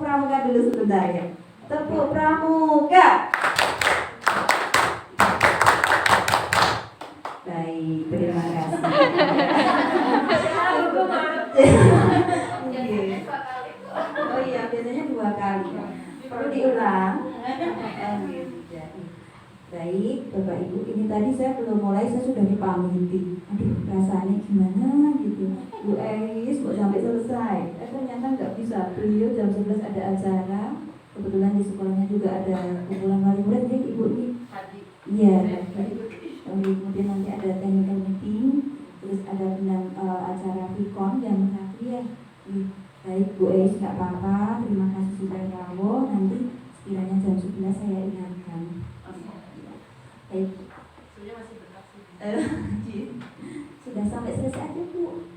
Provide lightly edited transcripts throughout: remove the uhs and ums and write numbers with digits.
pramuka dulu sebentar ya. Tepuk pramuka. Baik, terima kasih. Oh iya, biasanya 2 kali. Perlu diulang. Baik, Bapak Ibu, ini tadi saya belum mulai, saya sudah dipamiti. Aduh, rasanya gimana gitu. Bu Eis, kok sampai selesai. Ternyata nggak bisa. Beliau jam 11 ada acara. Kebetulan di sekolahnya juga ada kumpulan wali murid, ya Ibu ini. Iya, kemudian nanti ada technical meeting, terus ada acara Vicon jam 1 ya. Baik, Bu Eis, nggak apa-apa. Terima kasih sudah rawuh. Nanti sekiranya jam 11 saya ingatkan. Baik. Sudah sampai selesai aja Bu.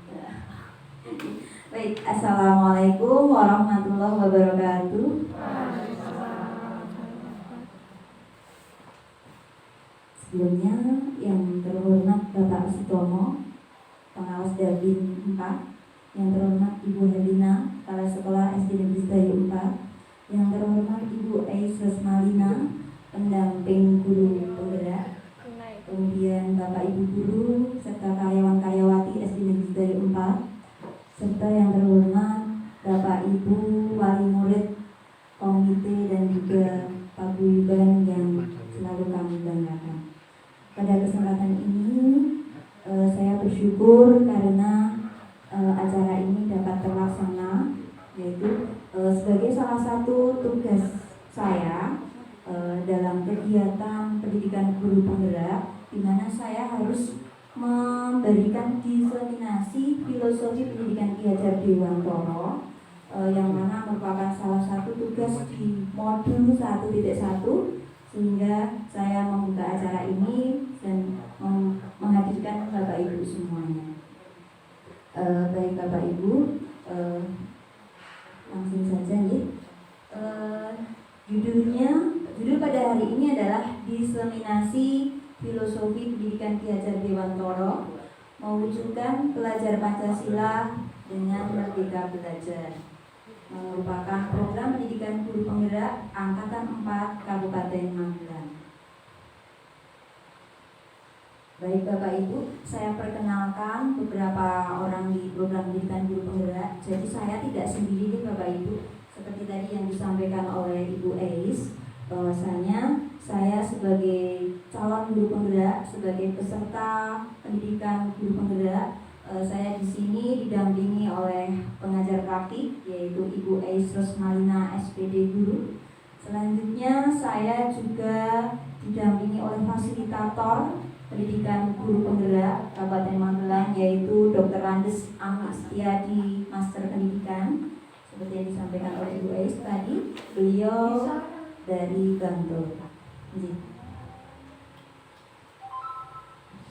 Baik, assalamualaikum warahmatullahi wabarakatuh. Sebelumnya yang terhormat Bapak Sutomo, pengawas Dabin 4, yang terhormat Ibu Helina, Kepala Sekolah SD Negeri Sedayu 4, yang terhormat Ibu Eis Resmalina, pendamping guru penggerak, kemudian Bapak Ibu guru serta karyawan-karyawati SD Negeri Sedayu 4, serta yang terhormat Bapak Ibu wali murid, komite dan juga paguyuban yang selalu kami banggakan. Pada kesempatan ini saya bersyukur karena acara ini dapat terlaksana, yaitu sebagai salah satu tugas saya dalam kegiatan pendidikan guru penggerak, di mana saya harus memberikan diseminasi filosofi pendidikan Ki Hajar Dewantara, yang mana merupakan salah satu tugas di modul 1.1, sehingga saya membuka acara ini dan menghadirkan Bapak Ibu semuanya. Baik Bapak Ibu, langsung saja nih. Judul pada hari ini adalah diseminasi filosofi pendidikan Ki Hajar Dewantara, mewujudkan pelajar Pancasila dengan merdeka belajar, merupakan program pendidikan guru penggerak Angkatan 4 Kabupaten Magelang. Baik Bapak Ibu, saya perkenalkan beberapa orang di program pendidikan guru penggerak. Jadi saya tidak sendiri nih Bapak Ibu. Seperti tadi yang disampaikan oleh Ibu Eis, bahwasanya saya sebagai calon guru penggerak, sebagai peserta pendidikan guru penggerak, saya di sini didampingi oleh pengajar praktik yaitu Ibu Eis Resmalina SPD Guru. Selanjutnya saya juga didampingi oleh fasilitator pendidikan guru penggerak Kabupaten Magelang yaitu Dr. Randes Astiadi, Master Pendidikan. Seperti yang disampaikan oleh Ibu Eis tadi, beliau dari Bantul.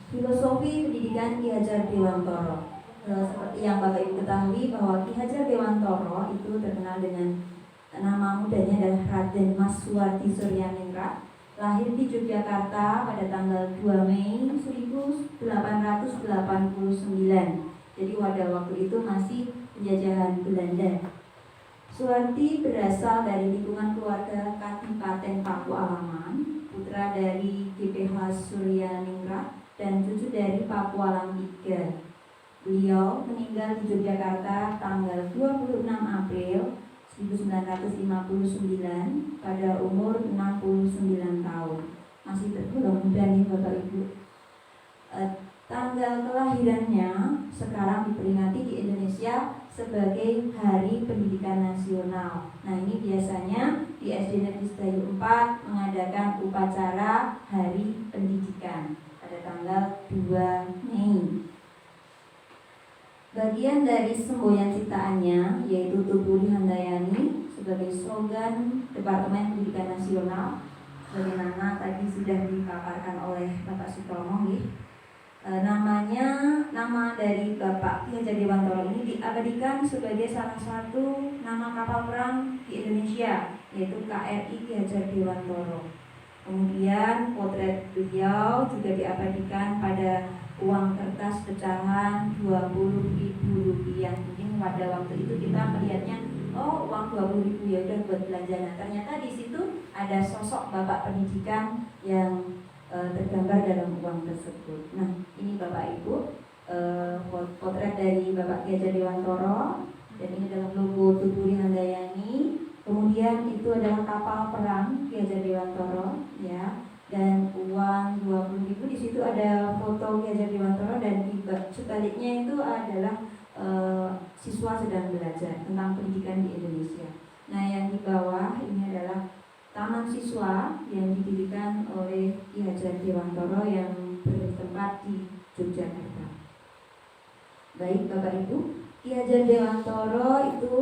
Filosofi pendidikan Ki Hajar Dewantara. Seperti yang Bapak Ibu ketahui bahwa Ki Hajar Dewantara itu terkenal dengan nama mudanya adalah Raden Mas Suwardi Suryaningrat. Lahir di Yogyakarta pada tanggal 2 Mei 1889. Jadi pada waktu itu masih penjajahan Belanda. Suwardi berasal dari lingkungan keluarga Kadipaten Paku Alaman, putra dari GPH Suryaningrat dan cucu dari Pakualam III. Beliau meninggal di Yogyakarta tanggal 26 April 1959 pada umur 69 tahun. Masih tergolong muda nih Bapak Ibu. Tanggal kelahirannya sekarang diperingati di Indonesia sebagai Hari Pendidikan Nasional. Nah ini biasanya di SD Negeri Sedayu 4 mengadakan upacara Hari Pendidikan pada tanggal 2 Mei. Bagian dari semboyan ciptaannya yaitu Tuturi Handayani sebagai slogan Departemen Pendidikan Nasional, sebagaimana tadi sudah dipaparkan oleh Bapak Sutomo. Nama dari Bapak Ki Hajar Dewantara ini diabadikan sebagai salah satu nama kapal perang di Indonesia, yaitu KRI Ki Hajar Dewantara. Kemudian potret beliau juga diabadikan pada uang kertas pecahan Rp20.000. Mungkin pada waktu itu kita melihatnya oh uang 20.000 ya udah buat belanja. Nah ternyata di situ ada sosok bapak pendidikan yang tergambar dalam uang tersebut. Nah ini Bapak Ibu, potret dari Bapak Ki Hajar Dewantoro, dan ini adalah logo Tuturi Handayani. Kemudian itu adalah kapal perang Ki Hajar Dewantoro, ya. Dan uang 20.000 di situ ada foto Ki Hajar Dewantoro, dan sebaliknya itu adalah siswa sedang belajar tentang pendidikan di Indonesia. Nah yang di bawah ini adalah taman siswa yang didirikan oleh Ki Hajar Dewantoro yang bertempat di Yogyakarta. Baik Bapak Ibu, Ki Hajar Dewantoro itu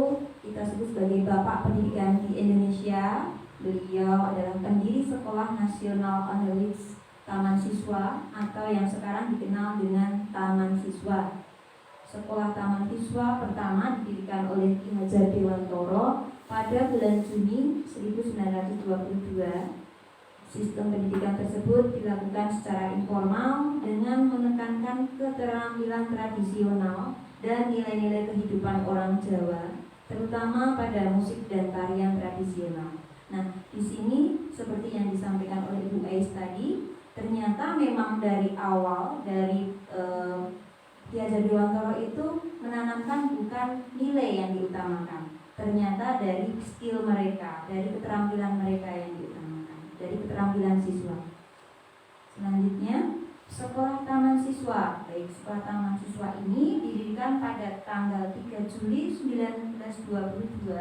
kita sebut sebagai Bapak Pendidikan di Indonesia. Beliau adalah pendiri Sekolah Nasional Honoris Taman Siswa atau yang sekarang dikenal dengan Taman Siswa. Sekolah Taman Siswa pertama didirikan oleh Ki Hajar Dewantoro pada bulan Juni 1922. Sistem pendidikan tersebut dilakukan secara informal dengan menekankan keterampilan tradisional dan nilai-nilai kehidupan orang Jawa, terutama pada musik dan tarian tradisional. Nah, di sini seperti yang disampaikan oleh Ibu Ais tadi, ternyata memang dari awal dari Ki Hajar Dewantoro itu menanamkan bukan nilai yang diutamakan, ternyata dari skill mereka, dari keterampilan mereka yang diutamakan, dari keterampilan siswa. Selanjutnya, Sekolah Taman Siswa. Baik, Sekolah Taman Siswa ini didirikan pada tanggal 3 Juli 1922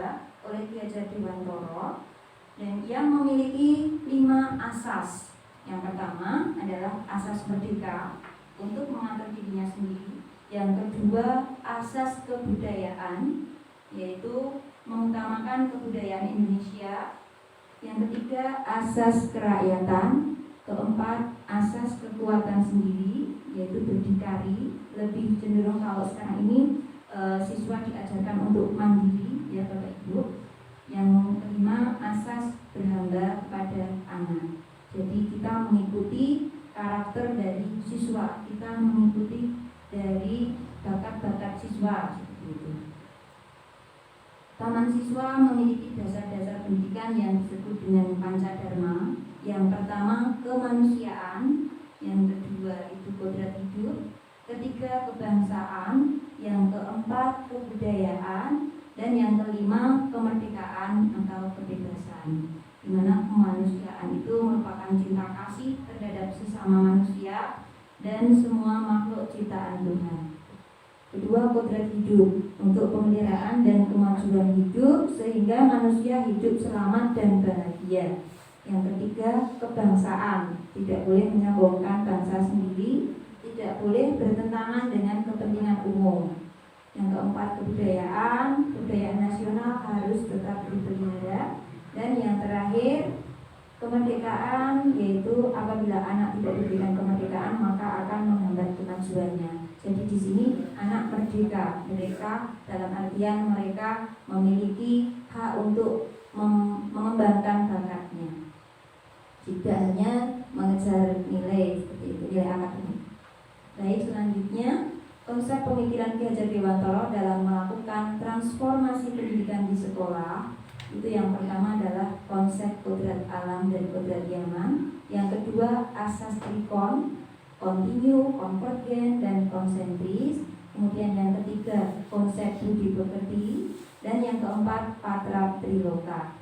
oleh Ki Hajar Dewantoro, dan yang memiliki 5 asas. Yang pertama adalah asas merdeka untuk mengatur dirinya sendiri. Yang kedua, asas kebudayaan, yaitu mengutamakan kebudayaan Indonesia. Yang ketiga, asas kerakyatan. Keempat, asas kekuatan sendiri, yaitu berdikari. Lebih cenderung kalau sekarang ini siswa diajarkan untuk mandiri, ya Bapak Ibu. Yang kelima, asas berhamba kepada anak. Jadi kita mengikuti karakter dari siswa, kita mengikuti dari bakat-bakat siswa, seperti itu. Taman Siswa memiliki dasar-dasar pendidikan yang disebut dengan Pancadharma. Yang pertama, kemanusiaan. Yang kedua, itu kodrat hidup. Ketiga, kebangsaan. Yang keempat, kebudayaan. Dan yang kelima, kemerdekaan atau kebebasan, di mana kemanusiaan itu merupakan cinta kasih terhadap sesama manusia dan semua makhluk ciptaan Tuhan. Kedua, kodrat hidup, untuk pemeliharaan dan kemajuan hidup sehingga manusia hidup selamat dan bahagia. Yang ketiga, kebangsaan, tidak boleh menyombongkan bangsa sendiri, tidak boleh bertentangan dengan kepentingan umum. Yang keempat, kebudayaan nasional harus tetap dipelihara. Dan yang terakhir, kemerdekaan, yaitu apabila anak tidak diberikan kemerdekaan maka akan menghambat kemajuannya. Jadi di sini anak merdeka, mereka dalam artian mereka memiliki hak untuk mengembangkan bakatnya, tidak hanya mengejar nilai seperti itu, nilai akademik. Baik, selanjutnya konsep pemikiran Ki Hajar Dewantoro dalam melakukan transformasi pendidikan di sekolah. Itu yang pertama adalah konsep kodrat alam dan kodrat zaman. Yang kedua, asas trikon, kontinu, konvergen, dan konsentris. Kemudian yang ketiga, konsep budi pekerti. Dan yang keempat, patra triloka.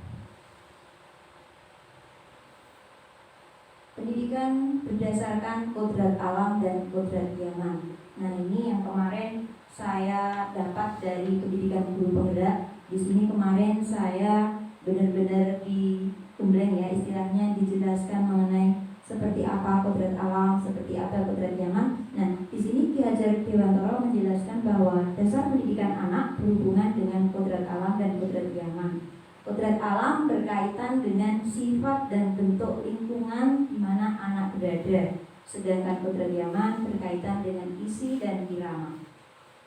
Pendidikan berdasarkan kodrat alam dan kodrat zaman. Nah, ini yang kemarin saya dapat dari pendidikan guru penggerak. Di sini kemarin saya benar-benar digembleng, ya istilahnya, dijelaskan mengenai seperti apa kodrat alam, seperti apa kodrat zaman. Nah, di sini Ki Hajar Dewantoro menjelaskan bahwa dasar pendidikan anak berhubungan dengan kodrat alam dan kodrat zaman. Kodrat alam berkaitan dengan sifat dan bentuk lingkungan di mana anak berada. Sedangkan kodrat zaman berkaitan dengan isi dan irama.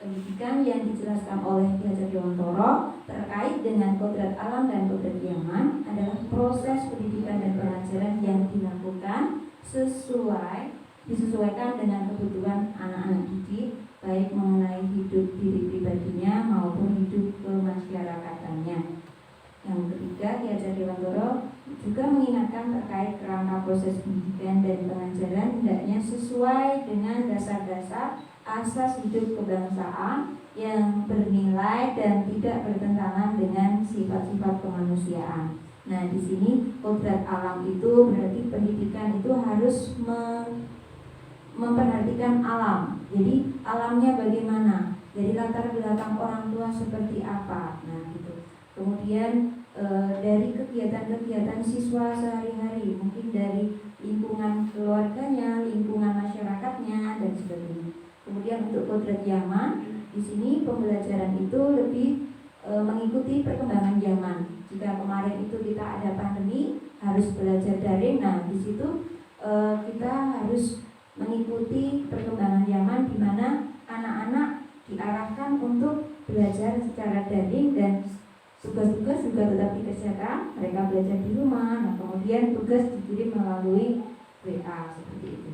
Pendidikan yang dijelaskan oleh Ki Hajar Dewantoro terkait dengan kodrat alam dan kodrat zaman adalah proses pendidikan dan pengajaran yang dilakukan disesuaikan dengan kebutuhan anak-anak didik, baik mengenai hidup diri pribadinya maupun hidup kemasyarakatan. Ki Hajar Dewantara juga mengingatkan terkait kerangka proses pendidikan dan pengajaran hendaknya sesuai dengan dasar-dasar asas hidup kebangsaan yang bernilai dan tidak bertentangan dengan sifat-sifat kemanusiaan. Nah, di sini kodrat alam itu berarti pendidikan itu harus memperhatikan alam. Jadi alamnya bagaimana? Dari latar belakang orang tua seperti apa? Nah, gitu. Kemudian dari kegiatan-kegiatan siswa sehari-hari, mungkin dari lingkungan keluarganya, lingkungan masyarakatnya, dan sebagainya. Kemudian untuk kodrat zaman, di sini pembelajaran itu lebih mengikuti perkembangan zaman. Jika kemarin itu kita ada pandemi, harus belajar daring. Nah, di situ kita harus mengikuti perkembangan zaman, di mana anak-anak diarahkan untuk belajar secara daring dan tugas-tugas juga tetap dikerjakan. Mereka belajar di rumah. Nah, kemudian tugas dikirim melalui WA seperti itu.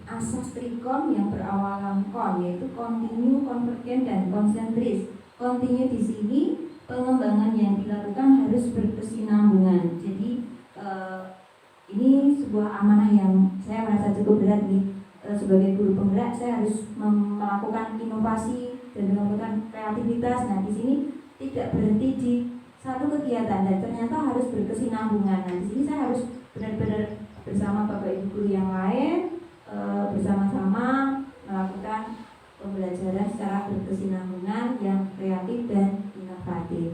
Asas trikon yang berawalan kon, yaitu kontinu, konvergen, dan konsentris. Kontinu di sini pengembangan yang dilakukan harus berkesinambungan. Jadi ini sebuah amanah yang saya merasa cukup berat nih. Sebagai guru penggerak, saya harus melakukan inovasi dan melakukan kreativitas. Nah, di sini tidak berhenti di satu kegiatan dan ternyata harus berkesinambungan. Nah, di sini saya harus benar-benar bersama Bapak Ibu guru yang lain, bersama-sama melakukan pembelajaran secara berkesinambungan yang kreatif dan inovatif.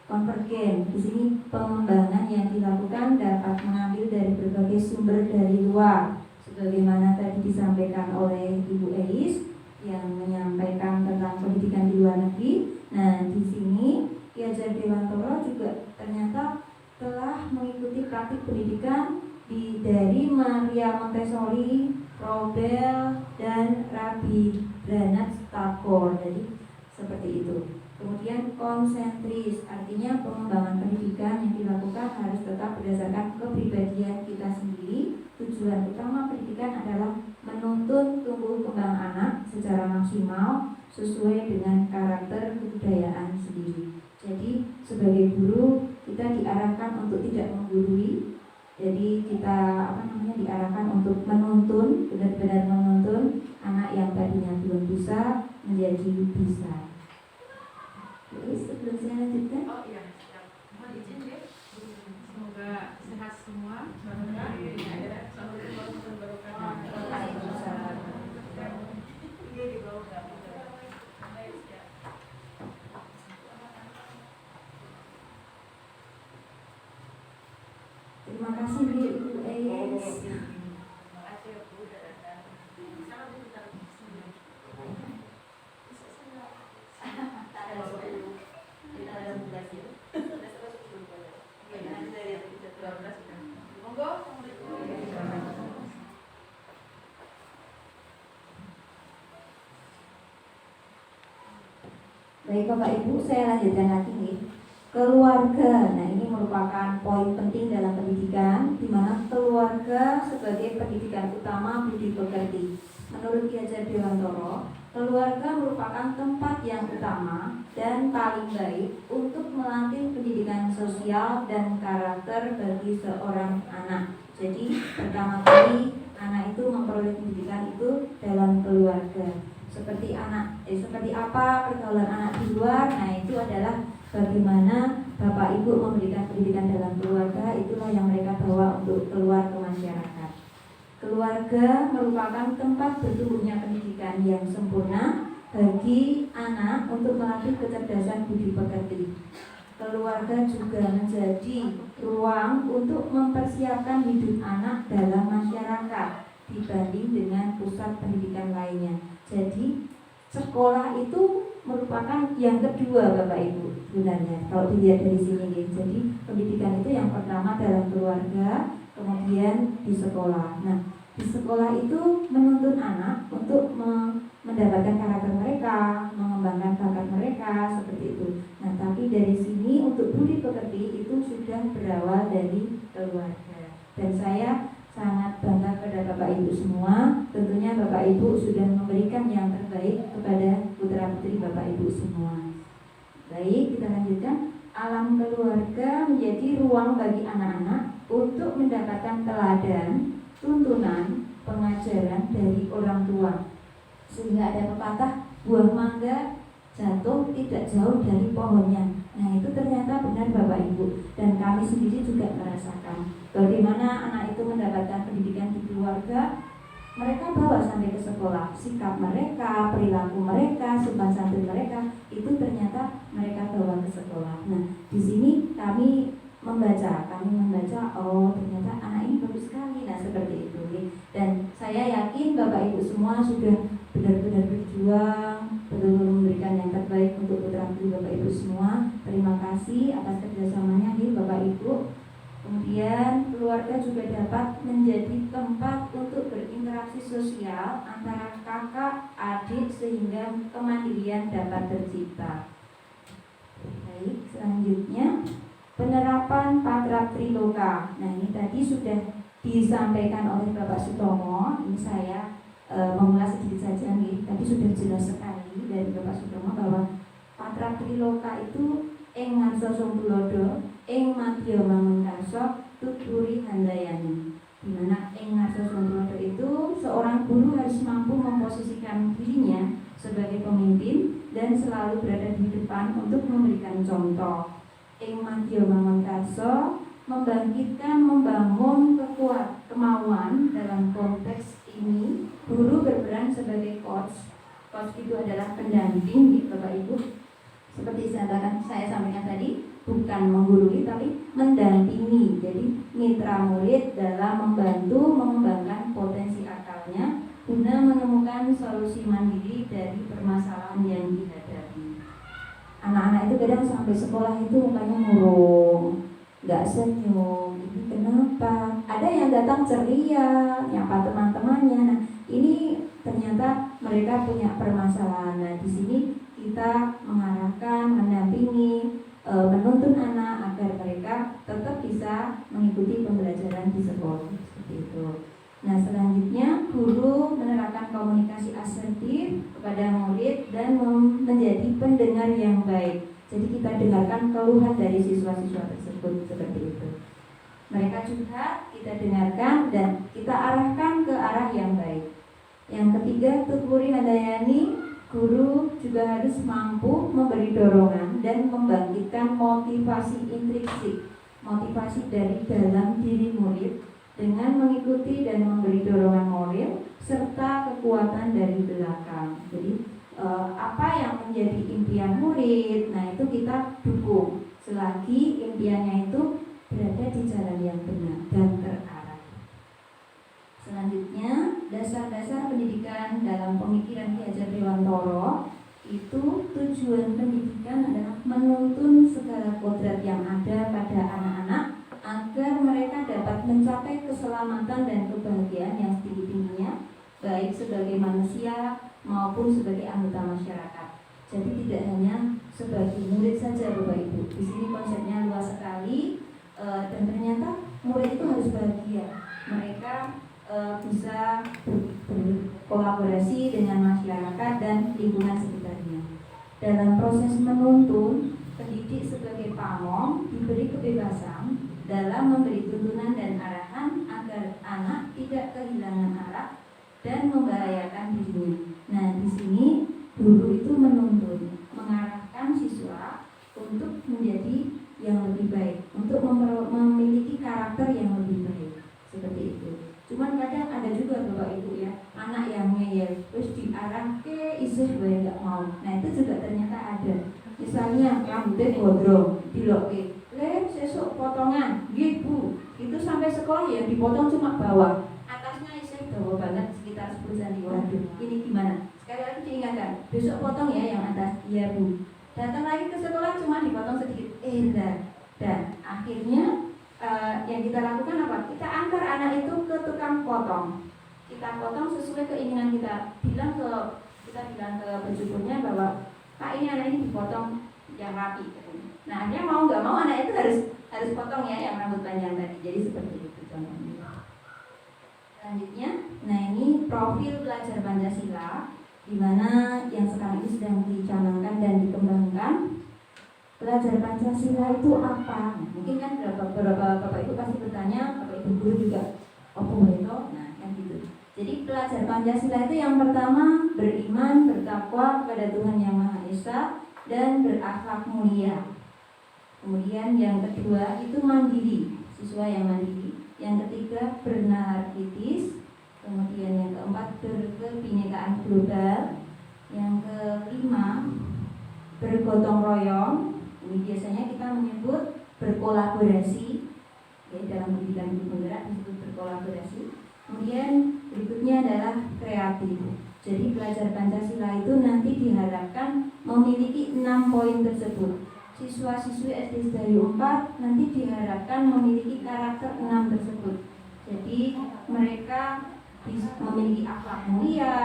Konvergen, di sini pengembangan yang dilakukan dapat mengambil dari berbagai sumber dari luar, sebagaimana tadi disampaikan oleh Ibu Eis yang menyampaikan tentang pendidikan di luar negeri. Nah, di sini Ki Hajar Dewantara juga ternyata telah mengikuti praktik pendidikan dari Maria Montessori, Froebel, dan Rabi Granat Tagore. Jadi seperti itu. Kemudian konsentris, artinya pengembangan pendidikan yang dilakukan harus tetap berdasarkan kepribadian kita sendiri. Tujuan utama pendidikan adalah menuntun tumbuh kembang anak secara maksimal sesuai dengan karakter kebudayaan sendiri. Jadi sebagai guru kita diarahkan untuk tidak menggurui. Jadi kita diarahkan untuk menuntun, benar-benar menuntun anak yang tadinya belum bisa menjadi bisa. Jadi sebelum saya lanjutkan, mohon izin ya, semoga sehat semua. Assalamualaikum warahmatullahi wabarakatuh. terima kasih Bu Eis. Baik Bapak Ibu, saya lanjutkan lagi nih. Keluarga, nah ini merupakan poin penting dalam pendidikan, di mana keluarga sebagai pendidikan utama budi pekerti. Menurut Ki Hajar Dewantara, keluarga merupakan tempat yang utama dan paling baik untuk melatih pendidikan sosial dan karakter bagi seorang anak. Jadi pertama kali anak itu memperoleh pendidikan itu dalam keluarga. Seperti apa pergaulan anak di luar, nah itu adalah bagaimana Bapak Ibu memberikan pendidikan dalam keluarga, itulah yang mereka bawa untuk keluar ke masyarakat. Keluarga merupakan tempat bertumbuhnya pendidikan yang sempurna bagi anak untuk melatih kecerdasan budi pekerti. Keluarga juga menjadi ruang untuk mempersiapkan hidup anak dalam masyarakat dibanding dengan pusat pendidikan lainnya. Jadi sekolah itu merupakan yang kedua Bapak Ibu sebenarnya kalau dilihat dari sini. Jadi pendidikan itu yang pertama dalam keluarga, kemudian di sekolah. Nah, di sekolah itu menuntun anak untuk mendapatkan karakter mereka, mengembangkan bakat mereka seperti itu. Nah, tapi dari sini untuk budi pekerti itu sudah berawal dari keluarga. Dan saya sangat bangga kepada Bapak Ibu semua. Tentunya Bapak Ibu sudah memberikan yang terbaik kepada putra putri Bapak Ibu semua. Baik, kita lanjutkan. Alam keluarga menjadi ruang bagi anak-anak untuk mendapatkan teladan, tuntunan, pengajaran dari orang tua. Sehingga ada pepatah, buah mangga jatuh tidak jauh dari pohonnya. Nah, itu ternyata benar Bapak Ibu, dan kami sendiri juga merasakan bagaimana anak itu mendapatkan pendidikan di keluarga. Mereka bawa sampai ke sekolah, sikap mereka, perilaku mereka, sopan santun mereka, itu ternyata mereka bawa ke sekolah. Nah, di sini kami membaca, oh ternyata anak ini bagus sekali. Nah, seperti itu. Dan saya yakin Bapak Ibu semua sudah benar-benar berjuang, betul-betul memberikan yang terbaik untuk putra-putri Bapak Ibu semua. Terima kasih atas kerjasamanya Bapak Ibu. Kemudian keluarga juga dapat menjadi tempat untuk berinteraksi sosial antara kakak, adik, sehingga kemandirian dapat tercipta. Baik, selanjutnya penerapan Patra Triloka. Nah, ini tadi sudah disampaikan oleh Bapak Sutomo. Ini saya mengulas sedikit saja nih. Tadi sudah jelas sekali dari Bapak Sutomo bahwa Patra Triloka itu ing ngarsa Sunggulodo, ing madya mangunkarsa, tuturi handayani. Di mana ing ngarsa Sunggulodo itu seorang guru harus mampu memposisikan dirinya sebagai pemimpin dan selalu berada di depan untuk memberikan contoh. Ing madya mangunkarsa, membangkitkan, membangun kemauan. Dalam konteks ini guru berperan sebagai coach. Coach itu adalah pendamping, Bapak Ibu. Seperti saya sampaikan tadi, bukan menggurui tapi mendampingi. Jadi mitra murid dalam membantu mengembangkan potensi akalnya guna menemukan solusi mandiri dari permasalahan yang dihadapi. Anak-anak itu kadang sampai sekolah itu mukanya murung, nggak senyum. Ini kenapa? Ada yang datang ceria, nyapa teman-temannya. Nah, ini ternyata mereka punya permasalahan. Nah, di sini kita mengarahkan, mendampingi, menuntun anak agar mereka tetap bisa mengikuti pembelajaran di sekolah seperti itu. Nah, selanjutnya guru menerapkan komunikasi asertif kepada murid dan menjadi pendengar yang baik. Jadi kita dengarkan keluhan dari siswa-siswa tersebut seperti itu. Mereka curhat, kita dengarkan dan kita arahkan ke arah yang baik. Yang ketiga, tuturi handayani. Guru juga harus mampu memberi dorongan dan membangkitkan motivasi intrinsik, motivasi dari dalam diri murid dengan mengikuti dan memberi dorongan moral serta kekuatan dari belakang. Jadi apa yang menjadi impian murid, nah itu kita dukung selagi impiannya itu berada di jalan yang benar dan terarah. Selanjutnya, dasar-dasar pendidikan dalam pemikiran Ki Hajar Dewantoro itu tujuan pendidikan adalah menuntun segala kodrat yang ada pada anak-anak agar mereka dapat mencapai keselamatan dan kebahagiaan yang setinggi-tingginya, baik sebagai manusia maupun sebagai anggota masyarakat. Jadi tidak hanya sebagai murid saja Bapak Ibu. Di sini konsepnya luas sekali dan ternyata murid itu harus bahagia. Mereka bisa berkolaborasi dengan masyarakat dan lingkungan sekitarnya. Dalam proses menuntun, pendidik sebagai pamong diberi kebebasan dalam memberi tuntunan dan arahan agar anak tidak kehilangan arah dan membahayakan dirinya. Nah, di sini guru itu menuntun, mengarahkan siswa untuk menjadi yang lebih baik, untuk memiliki karakter yang lebih baik, seperti itu. Cuman kadang ada juga Bapak Ibu ya, anak yang ngeyel terus diarah ke isih bae nggak mau. Nah, itu juga ternyata ada. Misalnya rambutnya gondrong, diloke, sesuk potongan, nggih Bu. Itu sampai sekolah ya dipotong cuma bawah. Atasnya isih bawah banget sekitar 10 cm. Waduh, ini gimana? Sekali lagi diingatkan, besok potong ya yang atas. Iya Bu. Datang lagi ke sekolah cuma dipotong sedikit. Dan akhirnya yang kita lakukan apa? Kita antar anak itu ke tukang potong. Kita potong sesuai keinginan kita. Kita bilang ke pencukurnya bahwa Pak, ini anak ini dipotong yang rapi. Nah, dia mau nggak mau anak itu harus potong ya yang rambut panjang tadi. Jadi seperti itu contohnya. Selanjutnya, nah ini profil pelajar Pancasila, di mana yang sekarang ini sedang dicanangkan dan dikembangkan. belajar Pancasila itu apa? Mungkin kan beberapa Bapak Ibu pasti bertanya, Bapak Ibu guru juga, apa itu? Nah, kan gitu. Jadi belajar Pancasila itu yang pertama beriman, bertakwa kepada Tuhan Yang Maha Esa dan berakhlak mulia. Kemudian yang kedua itu mandiri, siswa yang mandiri. Yang ketiga bernalar kritis. Kemudian yang keempat berkebinekaan global. Yang kelima bergotong royong. Ini biasanya kita menyebut berkolaborasi. Ya, dalam pendidikan hidup penggerak disebut berkolaborasi. Kemudian berikutnya adalah kreatif. Jadi belajar Pancasila itu nanti diharapkan memiliki 6 poin tersebut. Siswa-siswi SD Sedayu 4 nanti diharapkan memiliki karakter 6 tersebut. Jadi mereka bisa memiliki akhlak mulia,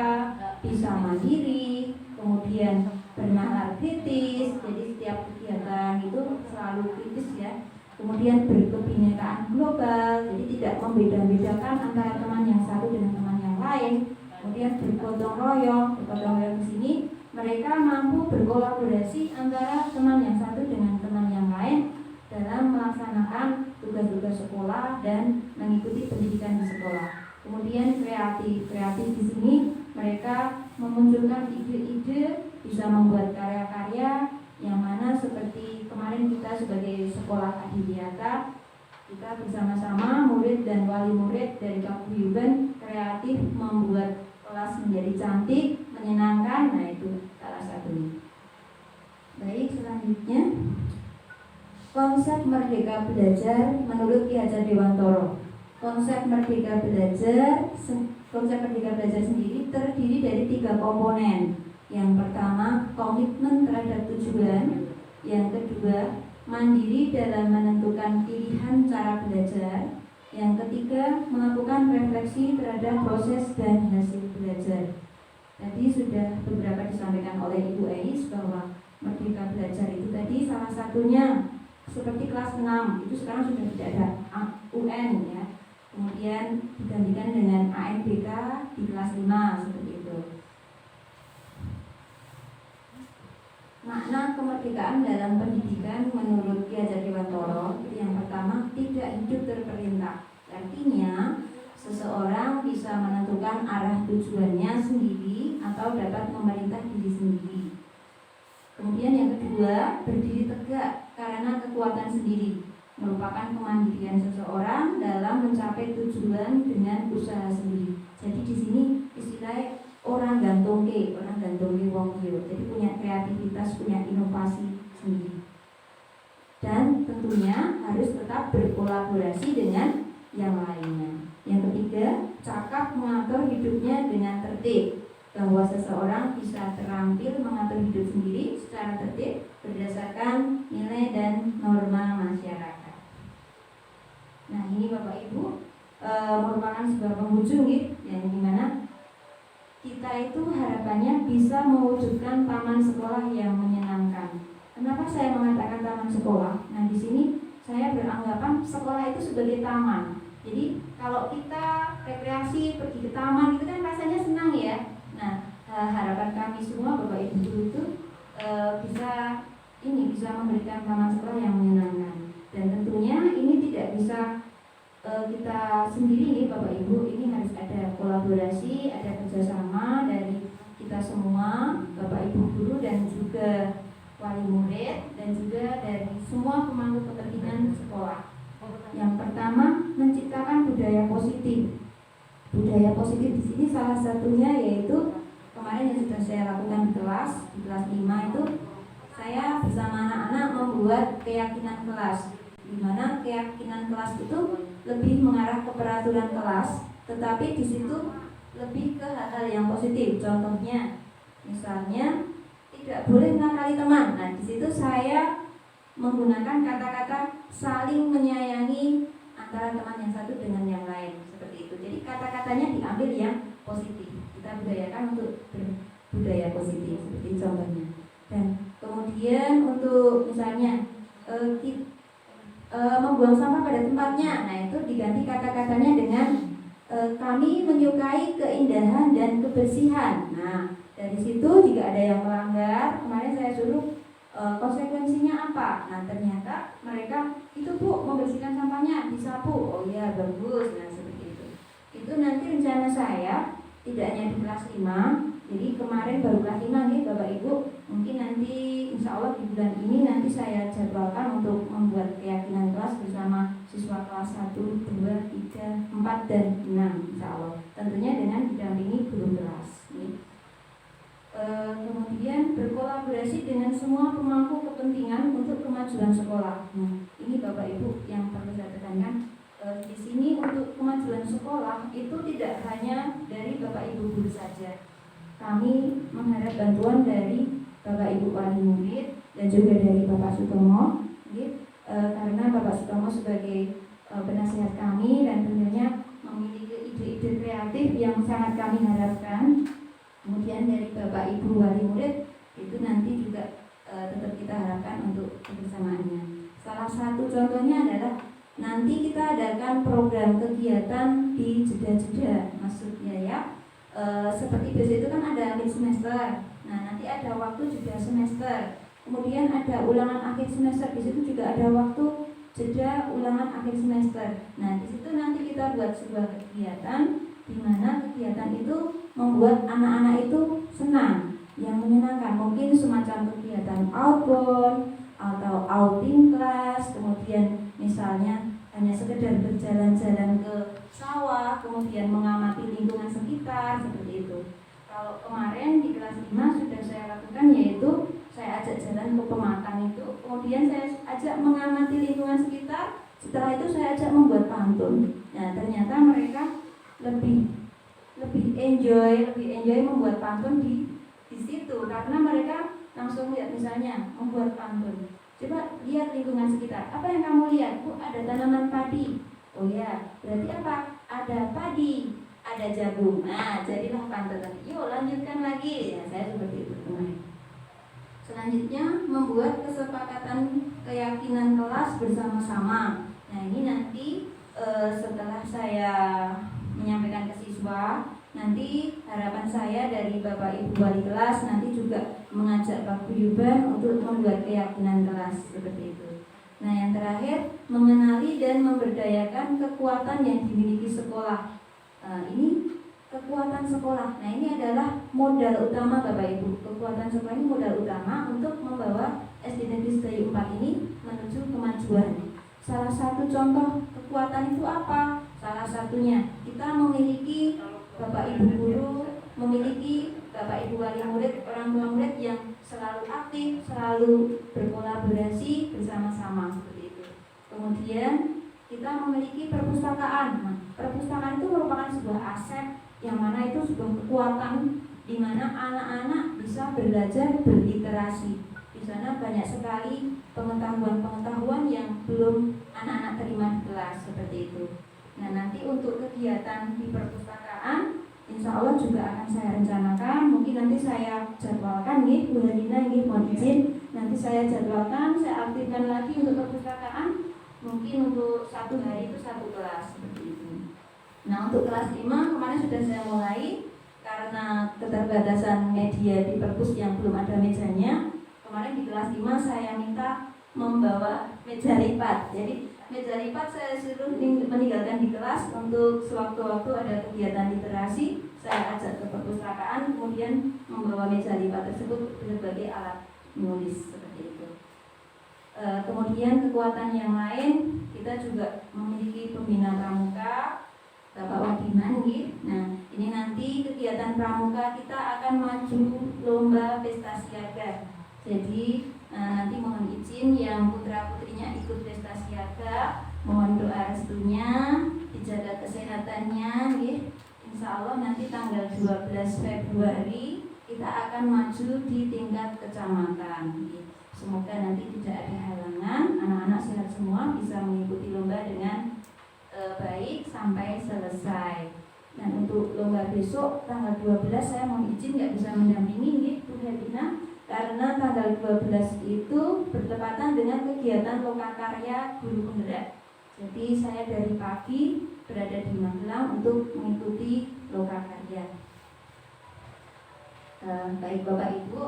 bisa mandiri, kemudian bernalar kritis. Jadi setiap kegiatan itu selalu kritis ya. Kemudian berkebinekaan global, jadi tidak membeda-bedakan antara teman yang satu dengan teman yang lain. Kemudian bergotong royong di sini mereka mampu berkolaborasi antara teman yang satu dengan teman yang lain dalam melaksanakan tugas-tugas sekolah dan mengikuti pendidikan di sekolah. Kemudian kreatif di sini mereka memunculkan ide-ide, bisa membuat karya-karya yang mana seperti kemarin kita sebagai sekolah adiwiyata, kita bersama-sama murid dan wali murid dari Paguyuban kreatif membuat kelas menjadi cantik, menyenangkan. Nah itu salah satunya. Baik, selanjutnya konsep Merdeka Belajar menurut Ki Hajar Dewantoro. Konsep Merdeka Belajar sendiri terdiri dari 3 komponen. Yang pertama, komitmen terhadap tujuan. Yang kedua, mandiri dalam menentukan pilihan cara belajar. Yang ketiga, melakukan refleksi terhadap proses dan hasil belajar. Tadi sudah beberapa disampaikan oleh Ibu Eis bahwa Merdeka Belajar itu tadi salah satunya seperti kelas 6 itu sekarang sudah tidak ada UN ya. Kemudian digantikan dengan ANBK di kelas 5 seperti itu. Makna kemerdekaan dalam pendidikan menurut Ki Hajar Dewantoro itu yang pertama, tidak hidup terperintah. Artinya seseorang bisa menentukan arah tujuannya sendiri atau dapat memerintah diri sendiri. Kemudian yang kedua, berdiri tegak karena kekuatan sendiri, merupakan kemandirian seseorang dalam mencapai tujuan dengan usaha sendiri. Jadi di sini istilahnya orang gantungke wong yo. Jadi punya kreativitas, punya inovasi sendiri. Dan tentunya harus tetap berkolaborasi dengan yang lainnya. Yang ketiga, cakap mengatur hidupnya dengan tertib, bahwa seseorang bisa terampil mengatur hidup sendiri secara tertib berdasarkan nilai dan norma masyarakat. Nah ini Bapak Ibu merupakan sebuah penghujung yang dimana kita itu harapannya bisa mewujudkan taman sekolah yang menyenangkan. Kenapa saya mengatakan taman sekolah? Nah di sini saya beranggapan sekolah itu sebagai taman. Jadi kalau kita rekreasi pergi ke taman itu kan rasanya senang ya. Nah harapan kami semua Bapak Ibu guru itu bisa memberikan taman sekolah yang menyenangkan. Dan tentunya ini tidak bisa kita sendiri nih Bapak Ibu, ini harus ada kolaborasi, ada kerjasama dari kita semua, Bapak Ibu guru dan juga wali murid dan juga dari semua pemangku kepentingan sekolah. Yang pertama, menciptakan budaya positif. Budaya positif di sini salah satunya yaitu kemarin yang sudah saya lakukan di kelas 5 itu saya bersama anak-anak membuat keyakinan kelas, di mana keyakinan kelas itu lebih mengarah ke peraturan kelas, tetapi di situ lebih ke hal-hal yang positif. Contohnya, misalnya tidak boleh mengakali teman. Nah, di situ saya menggunakan kata-kata saling menyayangi antara teman yang satu dengan yang lain, seperti itu. Jadi kata-katanya diambil yang positif. Kita budayakan untuk berbudaya positif, seperti contohnya. Dan kemudian untuk misalnya membuang sampah pada tempatnya. Nah itu diganti kata-katanya dengan kami menyukai keindahan dan kebersihan. Nah dari situ jika ada yang melanggar, kemarin saya suruh konsekuensinya apa? Nah ternyata mereka itu Bu membersihkan sampahnya disapu. Oh iya bagus. Nah seperti itu. Itu nanti rencana saya tidak hanya di kelas 5. Jadi kemarin baru kelas 5 nih Bapak Ibu. Mungkin nanti insya Allah di bulan ini nanti saya jadwalkan untuk membuat keyakinan kelas bersama siswa kelas 1, 2, 3, 4, dan 6 insya Allah. Tentunya dengan didampingi guru kelas. Kemudian berkolaborasi dengan semua pemangku kepentingan untuk kemajuan sekolah. Nah, ini Bapak Ibu yang perlu saya tekankan. Di sini untuk kemajuan sekolah itu tidak hanya dari Bapak Ibu guru saja. Kami mengharap bantuan dari Bapak Ibu wali murid dan juga dari Bapak Sutomo, karena Bapak Sutomo sebagai penasihat kami dan tentunya memiliki ide-ide kreatif yang sangat kami harapkan. Kemudian dari Bapak Ibu wali murid itu nanti juga tetap kita harapkan untuk kebersamaannya. Salah satu contohnya adalah nanti kita adakan program kegiatan di jeda-jeda, maksudnya ya seperti biasa itu kan ada mid semester. Nah nanti ada waktu jeda semester. Kemudian ada ulangan akhir semester. Di situ juga ada waktu jeda ulangan akhir semester. Nah di situ nanti kita buat sebuah kegiatan di mana kegiatan itu membuat anak-anak itu senang, yang menyenangkan. Mungkin semacam kegiatan outbound atau outing kelas, kemudian misalnya hanya sekedar berjalan-jalan ke sawah, kemudian mengamati lingkungan sekitar, seperti itu. Kalau kemarin di kelas 5 sudah saya lakukan, yaitu saya ajak jalan ke pematang itu, kemudian saya ajak mengamati lingkungan sekitar, setelah itu saya ajak membuat pantun. Nah ternyata mereka lebih enjoy membuat pantun di situ, karena mereka langsung lihat misalnya membuat pantun. Coba lihat lingkungan sekitar. Apa yang kamu lihat? Bu, ada tanaman padi. Oh ya, berarti apa? Ada padi, ada jagung. Nah, jadilah pantun. Yuk lanjutkan lagi. Ya, saya seperti itu kemarin. Selanjutnya membuat kesepakatan keyakinan kelas bersama-sama. Nah ini nanti setelah saya menyampaikan ke siswa, nanti harapan saya dari Bapak Ibu wali kelas nanti juga mengajak Pak Guyuban untuk membuat keyakinan kelas seperti itu. Nah yang terakhir, mengenali dan memberdayakan kekuatan yang dimiliki sekolah. Ini kekuatan sekolah. Nah ini adalah modal utama Bapak Ibu. Kekuatan sekolah ini modal utama untuk membawa SD Negeri Sedayu 4 ini menuju kemajuan. Salah satu contoh kekuatan itu apa? Salah satunya kita memiliki Bapak Ibu guru, memiliki Bapak Ibu wali murid, orang tua murid yang selalu aktif, selalu berkolaborasi bersama-sama seperti itu. Kemudian kita memiliki perpustakaan. Nah, perpustakaan itu merupakan sebuah aset yang mana itu sebuah kekuatan di mana anak-anak bisa belajar berliterasi. Di sana banyak sekali pengetahuan-pengetahuan yang belum anak-anak terima di kelas seperti itu. Nah nanti untuk kegiatan di perpustakaan insya Allah juga akan saya rencanakan. Mungkin nanti saya jadwalkan nih Bu Herlina, mohon izin. Nanti saya jadwalkan, saya aktifkan lagi untuk perpustakaan. Mungkin untuk satu hari itu satu kelas seperti itu. Nah untuk kelas 5 kemarin sudah saya mulai. Karena keterbatasan media di perpus yang belum ada mejanya, kemarin di kelas 5 saya minta membawa meja lipat. Jadi meja lipat saya suruh meninggalkan di kelas untuk sewaktu-waktu ada kegiatan literasi, saya ajak ke perpustakaan, kemudian membawa meja lipat tersebut sebagai alat menulis seperti itu. Kemudian kekuatan yang lain, kita juga memiliki pembina pramuka, Bapak Wadiman. Nah ini nanti kegiatan pramuka kita akan maju lomba pesta siaga. Jadi nanti mohon izin yang putra-putrinya ikut pesta siaga, mohon doa restunya, dijaga kesehatannya. Insya Allah nanti tanggal 12 Februari kita akan maju di tingkat kecamatan. Semoga nanti tidak ada halangan, anak-anak sehat semua bisa mengikuti lomba dengan baik sampai selesai. Dan untuk lomba besok tanggal 12 saya mohon izin nggak bisa mendampingi Bu Herlina, karena tanggal 12 itu bertepatan dengan kegiatan lokakarya guru penggerak. Jadi saya dari pagi berada di Magelang untuk mengikuti lokakarya. Baik Bapak Ibu,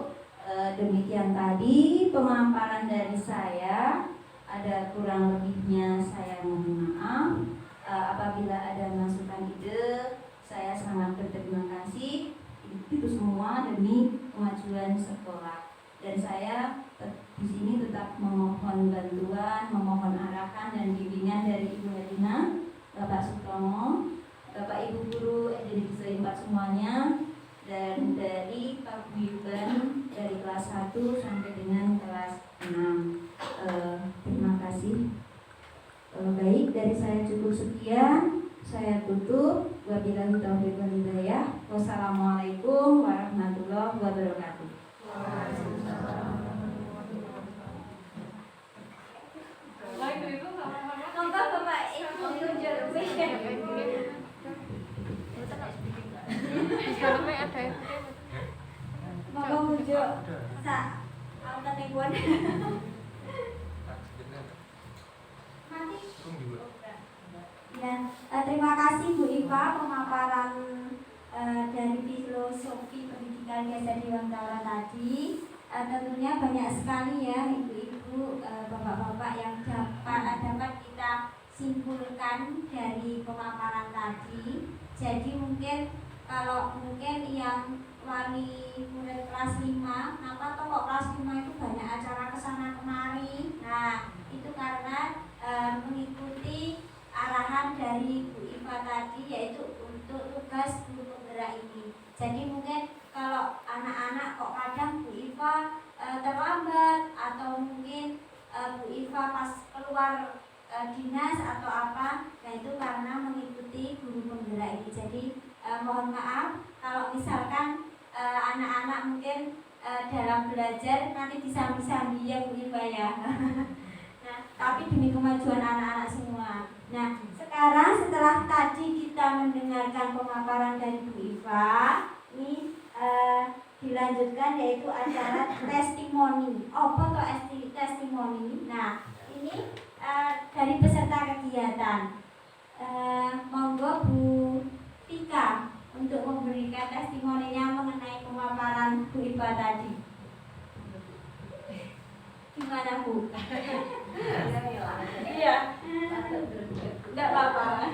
Demikian tadi pemaparan dari saya. Ada kurang lebihnya saya mohon maaf. Apabila ada masukan ide, saya sangat berterima kasih. Itu semua demi kemajuan sekolah. Dan saya di sini tetap memohon bantuan, memohon arahan dan bimbingan dari Ibu Herlina, Bapak Sutomo, Bapak Ibu Guru SD Negeri 4 semuanya, dan dari Pak Guyuban dari kelas 1 sampai dengan kelas 6. Terima kasih. Baik, dari saya cukup sekian. Saya tutup. Wabillahi taufiq wal hidayah. Wassalamualaikum warahmatullahi wabarakatuh. Monggo Bapak Ibu monggo mujuk sak altanipun. Nanti ya, terima kasih Bu Iva pemaparan dari filosofi pendidikan Desa Dewantara tadi. Tentunya banyak sekali ya ibu-ibu, bapak-bapak yang dapat kita simpulkan dari pemaparan tadi. Jadi mungkin kalau yang wali murid kelas 5, kenapa kok kelas 5 itu banyak acara kesana kemari? Nah, itu karena mengikuti arahan dari Bu Iva tadi, yaitu untuk tugas guru penggerak ini. Jadi mungkin kalau anak-anak kok kadang Bu Iva terlambat, atau mungkin Bu Iva pas keluar dinas atau apa, nah itu karena mengikuti guru penggerak ini. Jadi mohon maaf kalau misalkan anak-anak mungkin dalam belajar nanti disambi-sambi ya Bu Iva ya. Nah, tapi demi kemajuan anak-anak semua. Nah, sekarang setelah tadi kita mendengarkan pemaparan dari Bu Iva, ini dilanjutkan yaitu acara testimoni. Apa tuh testimoni? Nah, ini dari peserta kegiatan. Monggo Bu Tika untuk memberikan testimoninya mengenai pemaparan Bu Iva tadi. Gimana Bu? Iya. Enggak apa-apa.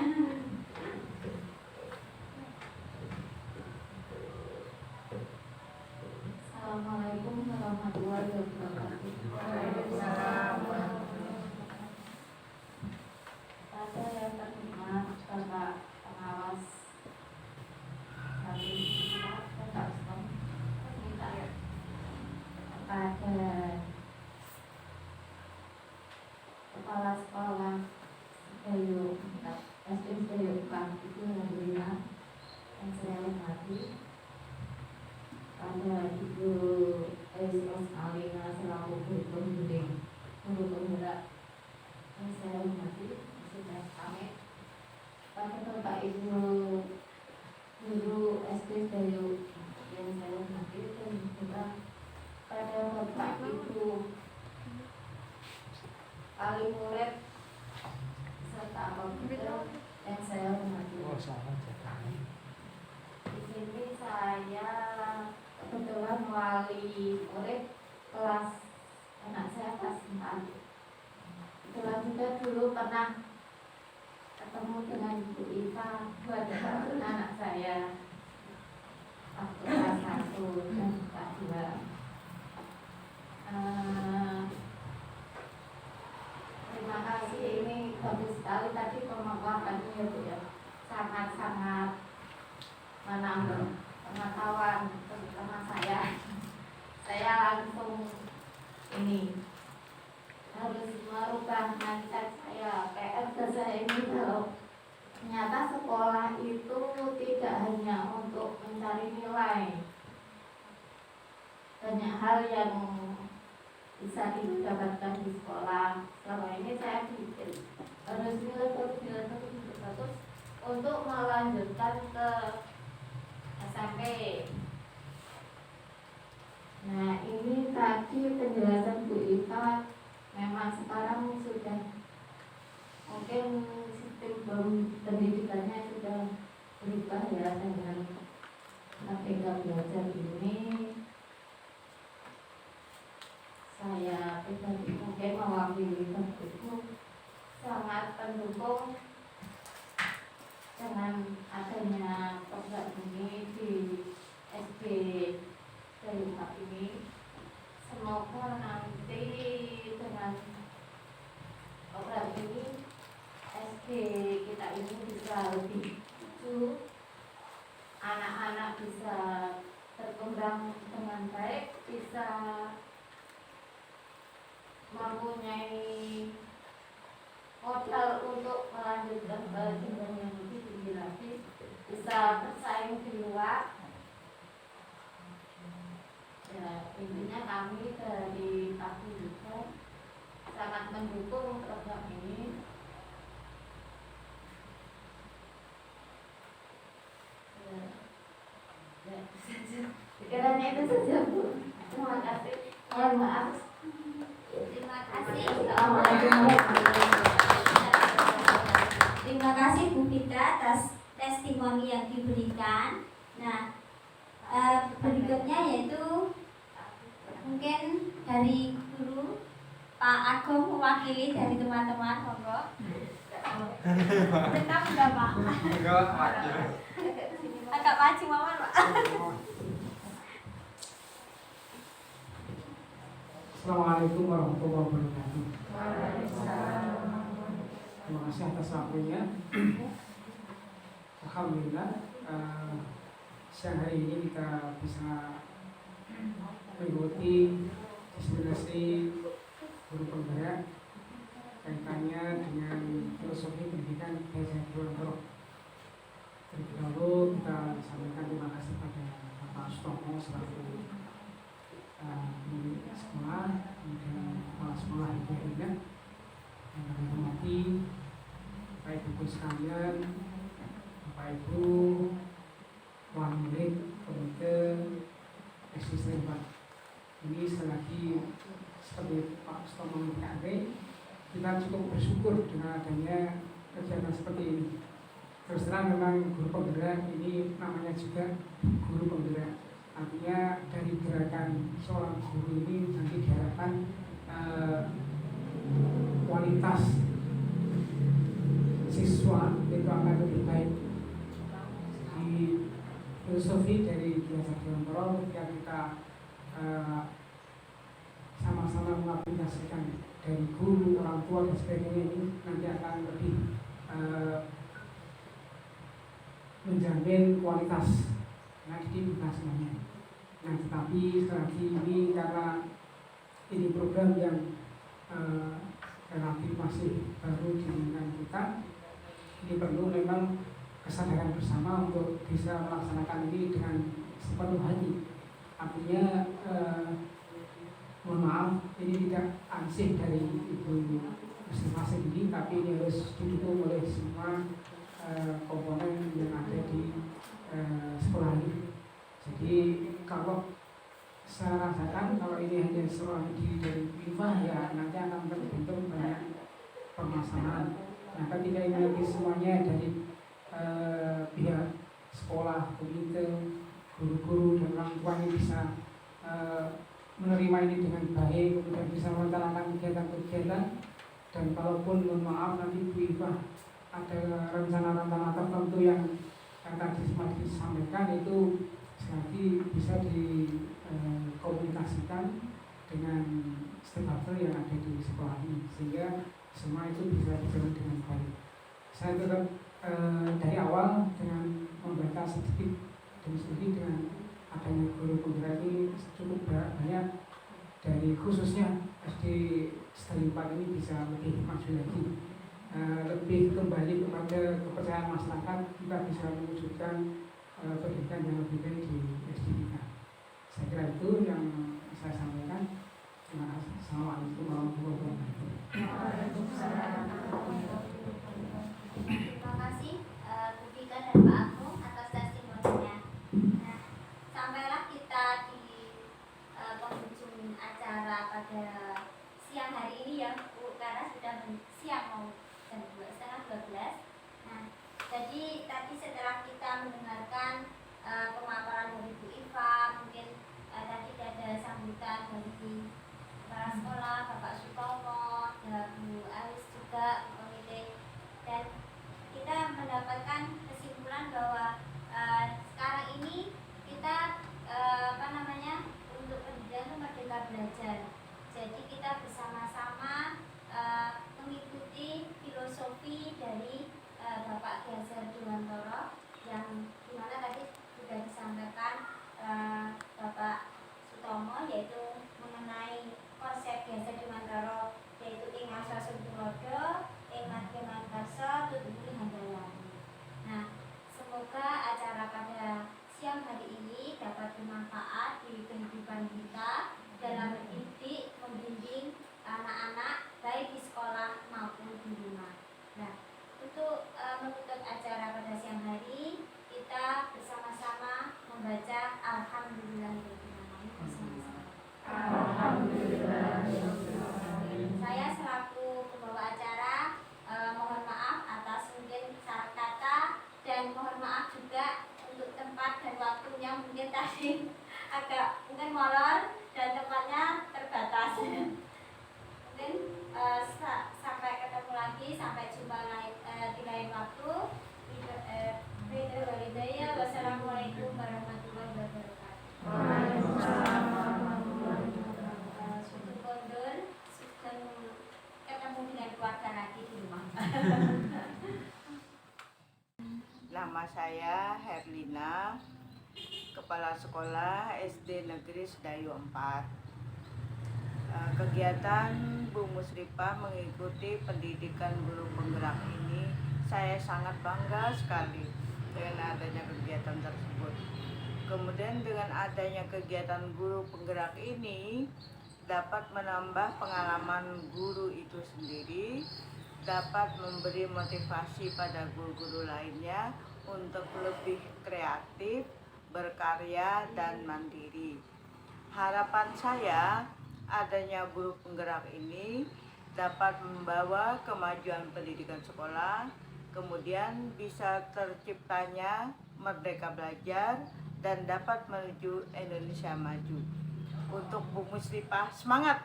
Assalamualaikum warahmatullahi wabarakatuh. Pada yang terhormat Bapak Pengawas kami Bapak Stom, minta kepada Kepala Sekolah Sedayu SD Sedayu Ukang itu alhamdulillah yang saya hormati, pada Ibu S.S. Alina selaku guru pembimbing guru penggerak yang saya hormati, sudah kami pada Bapak Ibu guru SD Sedayu yang saya hormati, dan juga pada Bapak Ibu wali murid serta komputer yang saya hormati. Di sini saya kebetulan wali murid kelas anak saya kelas 4. Kebetulan juga dulu pernah ketemu dengan Bu Iva buat anak saya waktu kelas 1 dan kelas 2. Terima kasih, ini bagus sekali tadi pemaparannya ya Bu ya, sangat-sangat menambah pengetahuan terutama saya langsung ini harus merubah mindset saya. PR saya ini kalau ternyata sekolah itu tidak hanya untuk mencari nilai, banyak hal yang bisa didapatkan di sekolah. Selama ini saya pikir harus nilai bagus untuk melanjutkan ke SMP. Nah, ini tadi penjelasan Bu Iva, memang sekarang sudah mungkin sistem pendidikannya sudah berubah ya dengan Merdeka Belajar ini. saya pribadi mungkin mewakili pendukung sangat pendukung dengan adanya program ini di SD Dayumpa ini. Semoga nanti dengan program ini SD kita ini bisa lebih maju, anak-anak bisa berkembang dengan baik, bisa mempunyai modal untuk melanjutkan ke jenjang yang lebih tinggi lagi, bisa bersaing di luar. Ya, intinya kami dari Paguyuban sangat mendukung program ini. Pikirannya itu saja, Bu. Terima kasih. Mohon maaf. Terima kasih. Assalamualaikum. Terima kasih Bu Pita atas testimoni yang diberikan. Nah, berikutnya yaitu mungkin dari guru Pak Agung mewakili dari teman-teman, monggo. Tetap enggak Pak? Enggak, maju. Agak maju mawar Pak. Assalamualaikum warahmatullahi wabarakatuh. Terima kasih atas waktunya. Alhamdulillah, siang hari ini kita bisa mengikuti diskusi guru penggerak kaitannya dengan filosofi pendidikan Gajah Dewantara. Terlebih dahulu kita sampaikan terima kasih pada Bapak Sutomo selaku di sekolah, kemudian kepala sekolah Ibu Herina yang kami hormati, Bapak Ibu sekalian, Bapak Ibu, wali murid, komite, SD Pak. Ini sekali lagi seperti Pak Sutomo mengatakan, kita cukup bersyukur dengan adanya kegiatan seperti ini. Terus terang memang guru penggerak ini namanya juga guru penggerak. Artinya dari gerakan seorang guru ini nanti diharapkan kualitas siswa itu akan lebih baik. Di filosofi dari Gajah Dewantara ketika kita sama-sama mengaplikasikan dari guru, orang tua dan sebagainya ini nanti akan lebih menjamin kualitas bukan semuanya. Nah, tetapi sekali lagi ini karena ini program yang relatif masih baru di lingkungan kita, ini perlu memang kesadaran bersama untuk bisa melaksanakan ini dengan sepenuh hati. Artinya, mohon maaf, ini tidak ansih dari ibu masing-masing ini, tapi ini harus didukung oleh semua komponen yang ada di sekolah ini. Jadi kalau saya rasakan kalau ini hanya seorang diri dari FIFA, ya nanti akan terbentuk banyak permasalahan. Nah, ketika ini nanti semuanya dari pihak sekolah, komite, guru-guru dan orang tua ini bisa menerima ini dengan baik, kemudian bisa merencanakan kegiatan-kegiatan, dan kalaupun mohon maaf nanti FIFA ada rencana-rencana tertentu yang tadi sempat disampaikan itu sekali bisa dikomunikasikan dengan stakeholder yang ada di sekolah ini sehingga semua itu bisa berjalan dengan baik. Saya tetap dari awal dengan membaca sedikit demi sedikit dengan adanya guru penggerak ini cukup banyak dari khususnya SD Stadium 4 ini bisa lebih maju lagi. Lebih kembali kepada kepercayaan masyarakat, kita bisa mewujudkan pendidikan yang lebih baik di SD kita. Saya kira itu yang saya sampaikan. Terima kasih. Assalamualaikum warahmatullahi wabarakatuh. Terima kasih Bu Pita dan Pak Agung atas testimoninya. Nah, sampailah kita di penghujung acara pada siang hari ini ya Bu, karena sudah siang mau jam 11:30. Nah, jadi tadi setelah kita mendengarkan pemaparan dari Bu Iva, mungkin tadi ada sambutan dari kepala sekolah, Bapak Sutomo, dan Bu Alis juga komite. Dan kita mendapatkan kesimpulan bahwa sekarang ini kita untuk pendidikan itu merdeka belajar. Jadi kita bersama-sama mengikuti filosofi dari Bapak Ki Hajar Dewantara yang dimana tadi sudah disampaikan Bapak Sutomo, yaitu mengenai konsep Ki Hajar Dewantara, yaitu ing asasum tulodo, ing madyaman karsa, tutupuri handayani. Nah, semoga acara pada siang hari ini dapat bermanfaat di kehidupan kita dalam mendidik, membimbing anak-anak baik di sekolah maupun di rumah. Nah, untuk menutup acara pada siang hari, kita bersama-sama membaca Alhamdulillahirobbilalamin bersama-sama. Saya selaku pembawa acara mohon maaf atas mungkin salah kata, dan mohon maaf juga untuk tempat dan waktunya mungkin tadi agak molor dan tempatnya terbatas. Mungkin sampai ketemu lagi, sampai jumpa di lain waktu. Wassalamualaikum warahmatullahi wabarakatuh. Sudah kondur, sudah ketemu dengan keluarga lagi di rumah. Nama saya Herlina, Kepala Sekolah SD Negeri Sedayu 4. Kegiatan Bu Musrifah mengikuti pendidikan guru penggerak ini, saya sangat bangga sekali dengan adanya kegiatan tersebut. Kemudian dengan adanya kegiatan guru penggerak ini dapat menambah pengalaman guru itu sendiri, dapat memberi motivasi pada guru-guru lainnya untuk lebih kreatif, berkarya, dan mandiri. Harapan saya adanya guru penggerak ini dapat membawa kemajuan pendidikan sekolah, kemudian bisa terciptanya merdeka belajar dan dapat menuju Indonesia maju. Untuk Bu Musrifah, semangat!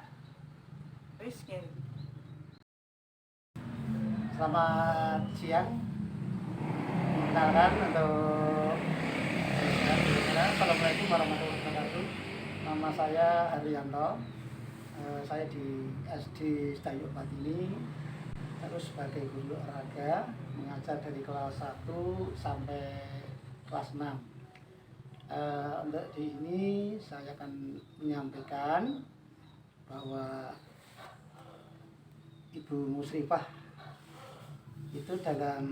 Selamat siang. Perkenalkan untuk Assalamualaikum warahmatullahi wabarakatuh. Nama saya Haryanto. Saya di SD Sedayu 4 ini terus sebagai guru olahraga, mengajar dari kelas 1 sampai kelas 6. Untuk di ini saya akan menyampaikan bahwa Ibu Musrifah itu dalam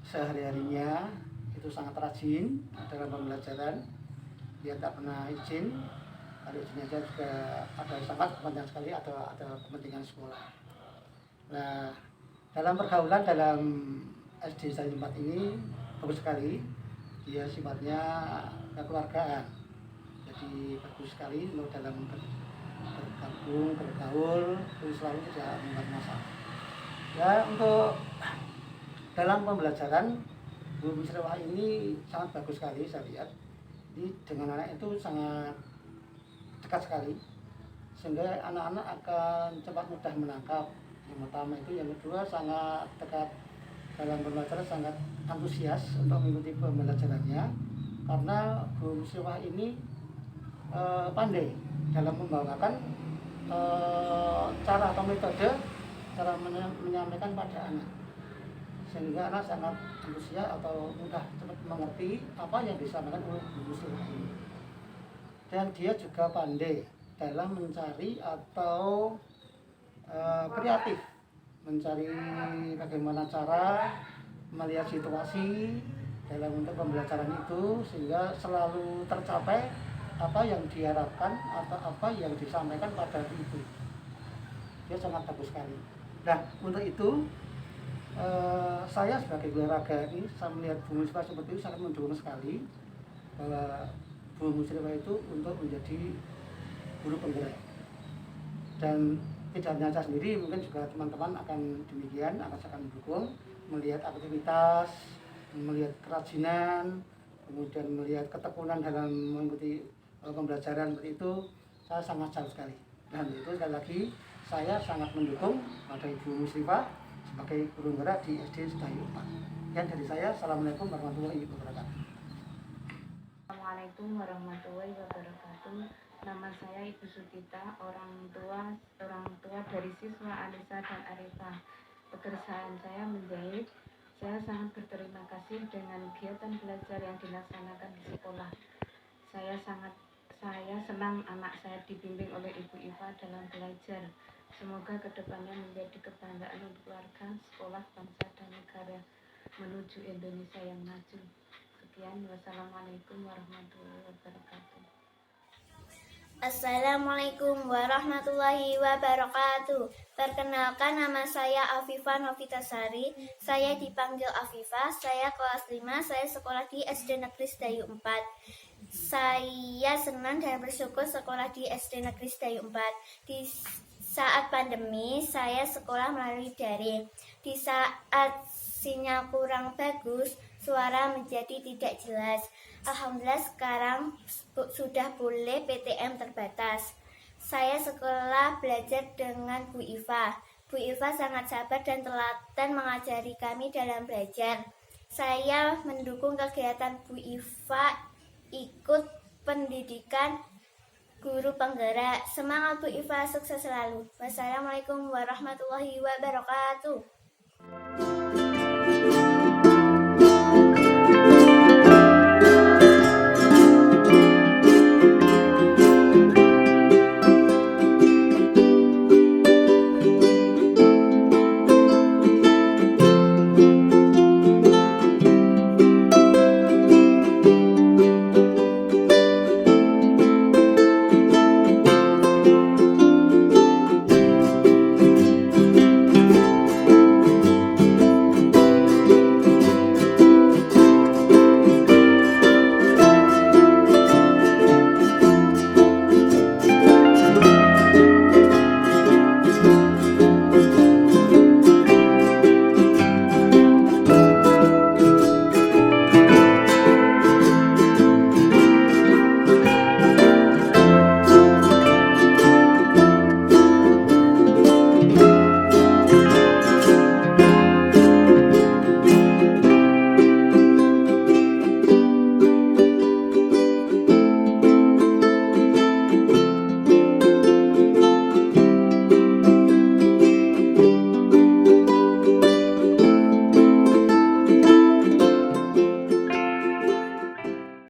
sehari-harinya itu sangat rajin dalam pembelajaran. Dia tak pernah izin, kalau izin aja juga ada sangat kepentingan sekali, ada kepentingan sekolah. Nah, dalam pergaulan dalam SD Sedayu 4 ini bagus sekali. Dia sifatnya kekeluargaan, jadi bagus sekali untuk dalam bergabung, bergaul, itu selalu tidak membuat masalah. Ya, untuk dalam pembelajaran Bu Musrifah ini sangat bagus sekali saya lihat. Jadi dengan anak itu sangat dekat sekali, sehingga anak-anak akan cepat mudah menangkap. Yang pertama itu, yang kedua sangat dekat dalam pembelajaran, sangat antusias untuk mengikuti pembelajarannya, karena Bu Musrifah ini pandai dalam membawakan cara atau metode cara menyampaikan pada anak, sehingga anak sangat antusias atau mudah cepat mengerti apa yang disampaikan oleh Bu Musrifah ini. Dan dia juga pandai dalam mencari atau kreatif, mencari bagaimana cara melihat situasi dalam untuk pembelajaran itu, sehingga selalu tercapai apa yang diharapkan atau apa yang disampaikan pada ibu. Dia sangat bagus sekali. Nah, untuk itu saya sebagai guru olahraga ini, saya melihat Bu Musrifah seperti itu sangat mendukung sekali bahwa Bu Musrifah itu untuk menjadi guru penggerak. Dan tidak hanya saya sendiri, mungkin juga teman-teman akan demikian, akan mendukung, melihat aktivitas, melihat kerajinan, kemudian melihat ketekunan dalam mengikuti pembelajaran seperti itu, saya sangat salut sekali. Dan itu sekali lagi saya sangat mendukung pada Ibu Musrifah sebagai guru penggerak di SD Sedayu 4. Sekian dari saya. Assalamualaikum warahmatullahi wabarakatuh. Assalamualaikum warahmatullahi wabarakatuh. Nama saya Ibu Sutita, orang tua dari siswa Alisa dan Arifah. Pekerjaan saya menjahit. Saya sangat berterima kasih dengan kegiatan belajar yang dilaksanakan di sekolah. Saya senang anak saya dibimbing oleh Ibu Iva dalam belajar. Semoga kedepannya menjadi kebanggaan untuk keluarga, sekolah, bangsa, dan negara menuju Indonesia yang maju. Sekian, wassalamualaikum warahmatullahi wabarakatuh. Assalamualaikum warahmatullahi wabarakatuh. Perkenalkan, nama saya Afifah Novitasari. Saya dipanggil Afifah. Saya kelas 5. Saya sekolah di SD Negeri Sedayu 4. Saya senang dan bersyukur sekolah di SD Negeri Sedayu 4. Di saat pandemi, saya sekolah melalui daring. Di saat sinyal kurang bagus, suara menjadi tidak jelas. Alhamdulillah sekarang sudah boleh PTM terbatas. Saya sekolah belajar dengan Bu Iva. Bu Iva sangat sabar dan telaten mengajari kami dalam belajar. Saya mendukung kegiatan Bu Iva ikut pendidikan guru penggerak. Semangat Bu Iva, sukses selalu. Wassalamualaikum warahmatullahi wabarakatuh.